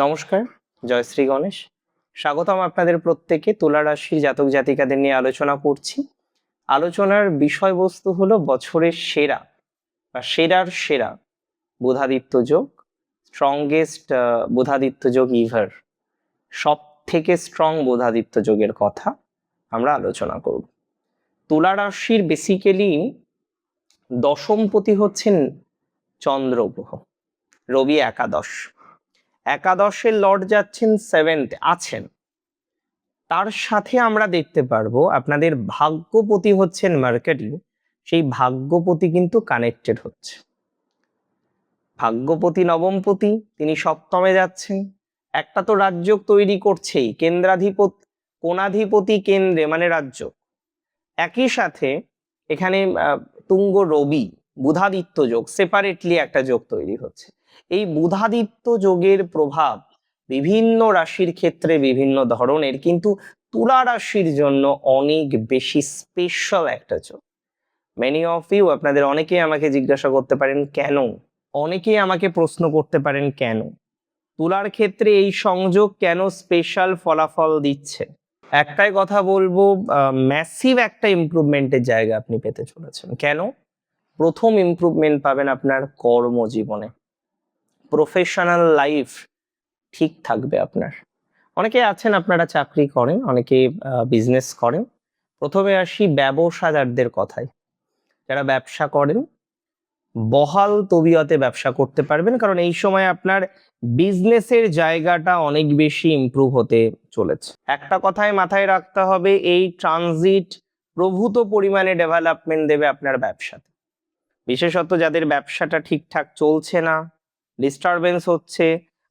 নমস্কার, জয় শ্রী গণেশ। স্বাগতম আপনাদের প্রত্যেকে। তুলা রাশির জাতক জাতিকাদের নিয়ে আলোচনা করছি। আলোচনার বিষয়বস্তু হলো বছরের সেরা বা সেরার সেরা বুধাদিত্য যোগ, স্ট্রংগেস্ট বুধাদিত্য যোগ ইভার, সব থেকে স্ট্রং বুধাদিত্য যোগের কথা আমরা আলোচনা করব। তুলা রাশির বেসিক্যালি দশমপতি হচ্ছেন চন্দ্র গ্রহ, রবি একাদশের লর্ড যাচ্ছেন সেভেন্থ আছেন। তার সাথে আমরা দেখতে পারবো আপনাদের ভাগ্যপতি হচ্ছেন মার্কেটি, সেই ভাগ্যপতি কিন্তু কানেক্টেড হচ্ছে। ভাগ্যপতি নবমপতি, তিনি সপ্তমে যাচ্ছেন। একটা তো রাজ্য তৈরি করছেই, কোণাধিপতি কেন্দ্রে মানে রাজ্য। একই সাথে এখানে তুঙ্গ রবি বুধাদিত্য যোগ সেপারেটলি একটা যোগ তৈরি হচ্ছে। এই বুধাদিত্য যোগের প্রভাব বিভিন্ন রাশির ক্ষেত্রে বিভিন্ন ধরনের, কিন্তু তুলা রাশির জন্য অনেক বেশি স্পেশাল একটা যোগ। মেনি অফ ইউ, আপনাদের অনেকেই আমাকে জিজ্ঞাসা করতে পারেন কেন, অনেকেই আমাকে প্রশ্ন করতে পারেন কেন তুলার ক্ষেত্রে এই সংযোগ কেন স্পেশাল ফলাফল দিচ্ছে। একটাই কথা বলবো, ম্যাসিভ একটা ইমপ্রুভমেন্টের জায়গা আপনি পেতে চলেছেন। কেন? প্রথম ইমপ্রুভমেন্ট পাবেন আপনার কর্মজীবনে, প্রফেশনাল লাইফ ঠিক থাকবে আপনার। অনেকে আছেন আপনারা চাকরি করেন, অনেকে বিজনেস করেন। প্রথমে আসি ব্যবসাদারদের কথায়। যারা ব্যবসা করেন বহাল তবিয়তে ব্যবসা করতে পারবেন, কারণ এই সময় আপনার বিজনেসের জায়গাটা অনেক বেশি ইমপ্রুভ হতে চলেছে। একটা কথায় মাথায় রাখতে হবে, এই ট্রানজিট প্রভূত পরিমাণে ডেভেলপমেন্ট দেবে আপনার ব্যবসাতে। বিশেষত যাদের ব্যবসাটা ঠিকঠাক চলছে না, ডিস্টারবেন্স হচ্ছে,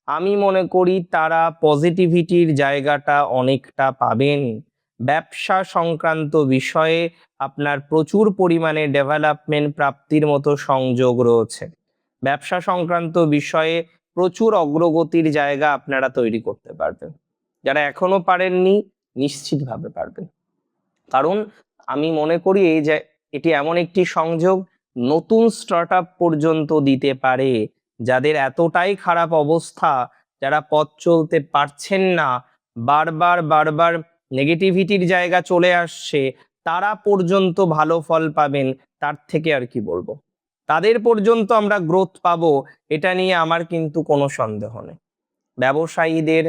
আমি মনে করি তারা পজিটিভিটির জায়গাটা অনেকটা পাবেন। ব্যবসা সংক্রান্ত বিষয়ে আপনার প্রচুর পরিমাণে ডেভেলপমেন্ট প্রাপ্তির মতো সংযোগ রয়েছে। ব্যবসা সংক্রান্ত বিষয়ে প্রচুর অগ্রগতির জায়গা আপনারা তৈরি করতে পারবেন। যারা এখনো পারেননি নিশ্চিতভাবে পারবেন, কারণ আমি মনে করি এটি এমন একটি সংযোগ নতুন স্টার্ট আপ পর্যন্ত দিতে পারে। যাদের এতটাই খারাপ অবস্থা, যারা পথ চলতে পারছেন না, বারবার নেগেটিভিটির জায়গা চলে আসছে, তারা পর্যন্ত ভালো ফল পাবেন। তার থেকে আর কি বলবো, তাদের পর্যন্ত আমরা গ্রোথ পাবো, এটা নিয়ে আমার কিন্তু কোনো সন্দেহ নেই। ব্যবসায়ীদের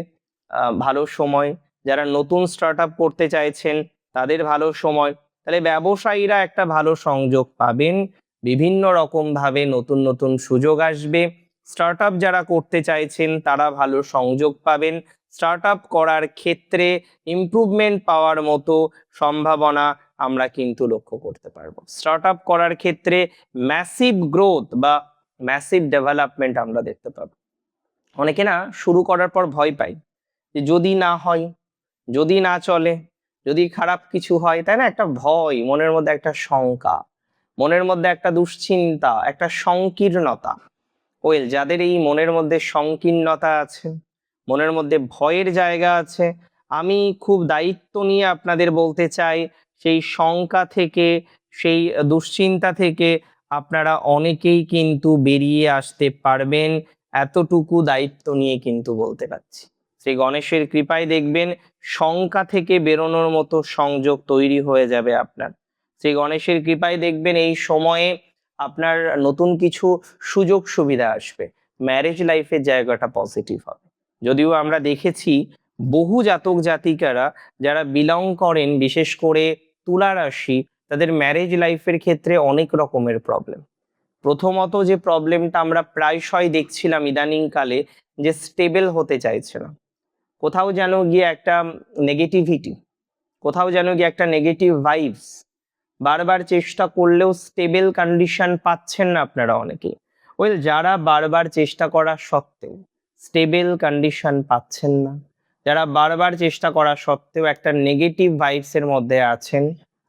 ভালো সময়, যারা নতুন স্টার্ট আপ করতে চাইছেন তাদের ভালো সময়। তাহলে ব্যবসায়ীরা একটা ভালো সংযোগ পাবেন, বিভিন্ন রকম ভাবে নতুন নতুন সুযোগ আসবে। স্টার্ট আপ যারা করতে চাইছেন তারা ভালো সংযোগ পাবেন। স্টার্ট আপ করার ক্ষেত্রে ইমপ্রুভমেন্ট পাওয়ার মতো সম্ভাবনা আমরা কিন্তু লক্ষ্য করতে পারবো। স্টার্ট আপ করার ক্ষেত্রে ম্যাসিভ গ্রোথ বা ম্যাসিভ ডেভেলপমেন্ট আমরা দেখতে পাবো। অনেকে না শুরু করার পর ভয় পায় যে যদি না হয়, যদি না চলে, যদি খারাপ কিছু হয়, তাই না? একটা ভয় মনের মধ্যে, একটা শঙ্কা মনের মধ্যে, একটা দুশ্চিন্তা, একটা সংকীর্ণতা। যাদের এই মনের মধ্যে সংকীর্ণতা আছে, মনের মধ্যে ভয়ের জায়গা আছে, আমি খুব দায়িত্ব নিয়ে আপনাদের বলতে চাই, সেই শঙ্কা থেকে, সেই দুশ্চিন্তা থেকে আপনারা অনেকেই কিন্তু বেরিয়ে আসতে পারবেন। এতটুকু দায়িত্ব নিয়ে কিন্তু বলতে পারছি। শ্রী গণেশের কৃপায় দেখবেন শঙ্কা থেকে বেরোনোর মতো সংযোগ তৈরি হয়ে যাবে আপনার। শ্রী গণেশের কৃপায় দেখবেন এই সময়ে আপনার নতুন কিছু সুযোগ সুবিধা আসবে। ম্যারেজ লাইফের জায়গাটা পজিটিভ হবে। যদিও আমরা দেখেছি বহু জাতক জাতিকারা যারা বিলং করেন বিশেষ করে তুলা রাশি, তাদের ম্যারেজ লাইফের ক্ষেত্রে অনেক রকমের প্রবলেম। প্রথমত যে প্রবলেমটা আমরা প্রায়শই দেখছিলাম ইদানিং কালে, যে স্টেবল হতে চাইছে না। কোথাও যেন গিয়ে একটা নেগেটিভিটি, কোথাও যেন গিয়ে একটা নেগেটিভ ভাইবস, বারবার চেষ্টা করলেও স্টেবল কন্ডিশন পাচ্ছেন না আপনারা অনেকেই। যারা বারবার চেষ্টা করা সত্ত্বেও স্টেবল কন্ডিশন পাচ্ছেন না, যারা বারবার চেষ্টা করা সত্ত্বেও একটা নেগেটিভ ভাইবসের মধ্যে আছেন,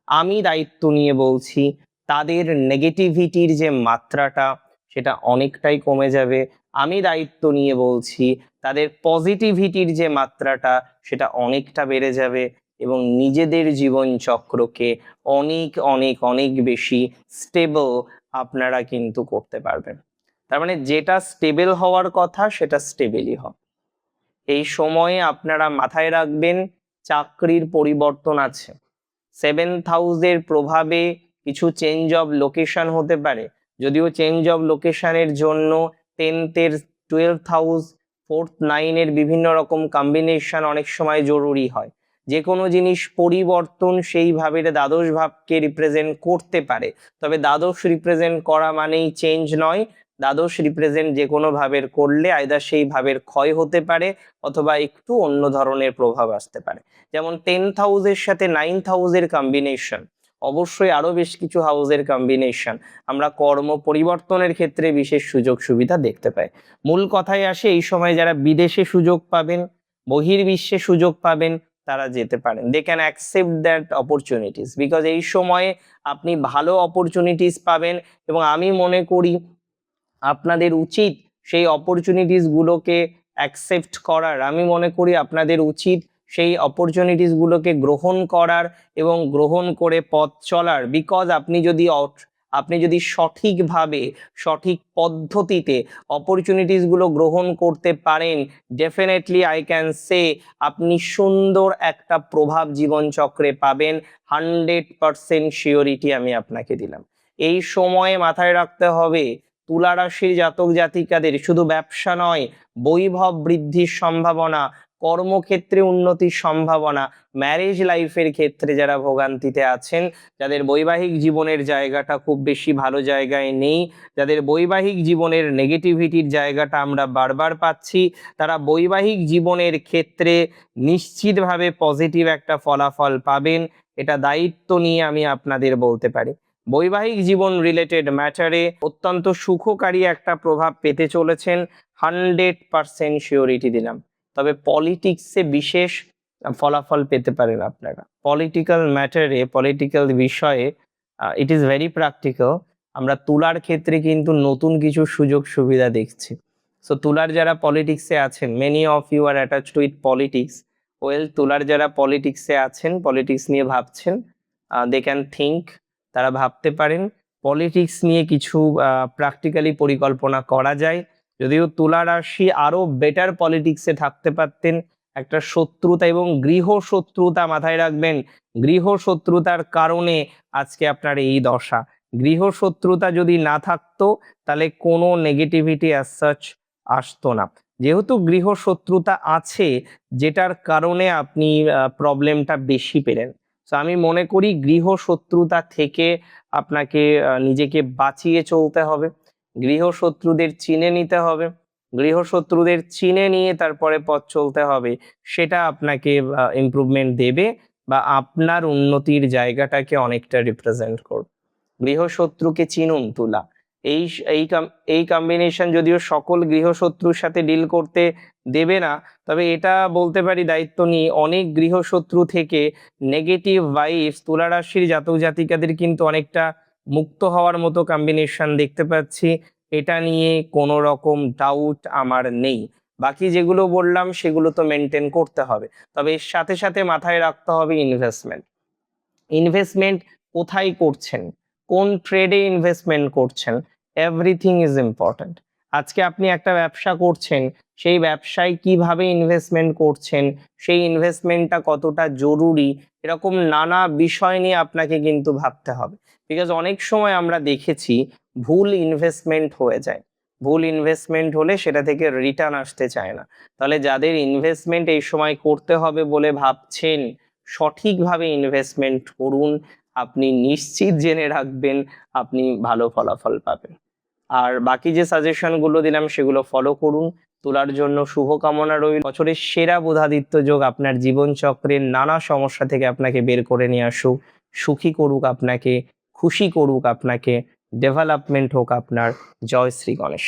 আমি দায়িত্ব নিয়ে বলছি তাদের নেগেটিভিটির যে মাত্রাটা সেটা অনেকটাই কমে যাবে। আমি দায়িত্ব নিয়ে বলছি তাদের পজিটিভিটির যে মাত্রাটা সেটা অনেকটা বেড়ে যাবে, এবং নিজেদের জীবন চক্রকে অনেক অনেক অনেক বেশি স্টেবল আপনারা কিন্তু করতে পারবেন। তার মানে যেটা স্টেবল হওয়ার কথা সেটা স্টেবলই হবে। এই সময়ে আপনারা মাথায় রাখবেন চাকরির পরিবর্তন আছে। 7th হাউসের প্রভাবে কিছু চেঞ্জ অফ লোকেশন হতে পারে, যদিও চেঞ্জ অফ লোকেশনের জন্য 10th-এর 12th হাউস 4th 9-এর বিভিন্ন রকম কম্বিনেশন অনেক সময় জরুরি হয়। যে কোনো জিনিস পরিবর্তন সেইভাবে দ্বাদশ ভাবকে রিপ্রেজেন্ট করতে পারে, তবে দ্বাদশ রিপ্রেজেন্ট করা মানেই চেঞ্জ নয়। দ্বাদশ রিপ্রেজেন্ট যে কোনো ভাবের করলে আইদার সেই ভাবের ক্ষয় হতে পারে অথবা একটু অন্য ধরনের প্রভাব আসতে পারে। যেমন 10th হাউসের সাথে 9th হাউসের কম্বিনেশন, অবশ্যই আরো বেশ কিছু হাউসের কম্বিনেশন, আমরা কর্ম পরিবর্তনের ক্ষেত্রে বিশেষ সুযোগ সুবিধা দেখতে পাই। মূল কথায় আসে, এই সময় যারা বিদেশে সুযোগ পাবেন, বহির্বিশ্বে সুযোগ পাবেন, তারা যেতে পারেন। They can accept that opportunities, because এই সময়ে আপনি ভালো অপরচুনিটিস পাবেন এবং আমি মনে করি আপনাদের উচিত সেই অপরচুনিটিস গুলোকে অ্যাকসেপ্ট করার। আমি মনে করি আপনাদের উচিত সেই অপরচুনিটিস গুলোকে গ্রহণ করার এবং গ্রহণ করে পথ চলার। বিকজ আপনি যদি সঠিকভাবে সঠিক পদ্ধতিতে অপরচুনিটিস গুলো গ্রহণ করতে পারেন, ডেফিনেটলি আই ক্যান সে আপনি সুন্দর একটা প্রভাব জীবনচক্রে পাবেন। 100% শিওরিটি আমি আপনাকে দিলাম। এই সময়ে মাথায় রাখতে হবে, তুলা রাশির জাতক জাতিকাদের শুধু ব্যবসা নয়, বৈভব বৃদ্ধির সম্ভাবনা, কর্মক্ষেত্রে উন্নতির সম্ভাবনা, ম্যারেজ লাইফের ক্ষেত্রে যারা ভোগান্তিতে আছেন, যাদের বৈবাহিক জীবনের জায়গাটা খুব বেশি ভালো জায়গায় নেই, যাদের বৈবাহিক জীবনের নেগেটিভিটির জায়গাটা আমরা বারবার পাচ্ছি, তারা বৈবাহিক জীবনের ক্ষেত্রে নিশ্চিতভাবে পজিটিভ একটা ফলাফল পাবেন। এটা দায়িত্ব নিয়ে আমি আপনাদের বলতে পারি। বৈবাহিক জীবন রিলেটেড ম্যাটারে অত্যন্ত সুখকারী একটা প্রভাব পেতে চলেছেন, 100% শিওরিটি দিলাম। তবে পলিটিক্সে বিশেষ ফলাফল পেতে পারেন আপনারা। পলিটিক্যাল ম্যাটারে, পলিটিক্যাল বিষয়ে ইট ইজ ভেরি প্র্যাকটিক্যাল। আমরা তুলার ক্ষেত্রে কিন্তু নতুন কিছু সুযোগ সুবিধা দেখছি। সো তুলার যারা পলিটিক্সে আছেন, many of you are attached with politics. Well, তুলার যারা পলিটিক্সে আছেন, পলিটিক্স নিয়ে ভাবছেন, দে ক্যান থিঙ্ক, তারা ভাবতে পারেন পলিটিক্স নিয়ে কিছু প্র্যাকটিক্যালি পরিকল্পনা করা যায়। যদিও তুলা রাশি আরো বেটার পলিটিক্সে থাকতে পারতেন। একটা শত্রুতা এবং গৃহ শত্রুতা মাথায় রাখবেন, গৃহ শত্রুতার কারণে আজকে আপনার এই দশা। গৃহ শত্রুতা যদি না থাকতো তাহলে কোনো নেগেটিভিটি অ্যাজ সাচ আসতো না। যেহেতু গৃহ শত্রুতা আছে, যেটার কারণে আপনি প্রবলেমটা বেশি পেলেন। তো আমি মনে করি গৃহ শত্রুতা থেকে আপনাকে নিজেকে বাঁচিয়ে চলতে হবে, গৃহ শত্রুদের চিনে নিতে হবে, গৃহ শত্রুদের চিনে নিয়ে তারপরে পথ চলতে হবে। সেটা আপনাকে ইমপ্রুভমেন্ট দেবে বা আপনার উন্নতির জায়গাটাকে অনেকটা রিপ্রেজেন্ট করবে। গৃহশত্রুকে চিনুন তুলা। এই এই কম্বিনেশন যদিও সকল গৃহশত্রুর সাথে ডিল করতে দেবে না, তবে এটা বলতে পারি দায়িত্ব নিয়ে, অনেক গৃহশত্রু থেকে নেগেটিভ ভাইবস তুলা রাশির জাতক জাতিকাদের কিন্তু অনেকটা মুক্ত হওয়ার মতো কম্বিনেশন দেখতে পাচ্ছি। এটা নিয়ে কোনো রকম ডাউট আমার নেই। বাকি যেগুলো বললাম সেগুলো তো মেনটেন করতে হবে, তবে এর সাথে সাথে মাথায় রাখতে হবে ইনভেস্টমেন্ট। ইনভেস্টমেন্ট কোথায় করছেন, কোন ট্রেডে ইনভেস্টমেন্ট করছেন, এভরিথিং ইজ ইম্পর্ট্যান্ট। আজকে আপনি একটা ব্যবসা করছেন, সেই ব্যবসায় কিভাবে ইনভেস্টমেন্ট করছেন, সেই ইনভেস্টমেন্টটা কতটা জরুরি, এরকম নানা বিষয় নিয়ে আপনাকে কিন্তু ভাবতে হবে। বিকজ অনেক সময় আমরা দেখেছি ভুল ইনভেস্টমেন্ট হয়ে যায়, ভুল ইনভেস্টমেন্ট হলে সেটা থেকে রিটার্ন আসতে চায় না। তাহলে যাদের ইনভেস্টমেন্ট এই সময় করতে হবে বলে ভাবছেন, সঠিকভাবে ইনভেস্টমেন্ট করুন, আপনি নিশ্চিত জেনে রাখবেন আপনি ভালো ফলাফল পাবেন। আর বাকি যে সাজেশনগুলো দিলাম সেগুলো ফলো করুন। তোলার জন্য শুভকামনা রইল। বছরের সেরা বুধাদিত্য যোগ আপনার জীবন চক্রের নানা সমস্যা থেকে আপনাকে বের করে নিয়ে আসুক, সুখী করুক আপনাকে, খুশি করুক আপনাকে, ডেভেলপমেন্ট হোক আপনার। জয় শ্রী গণেশ।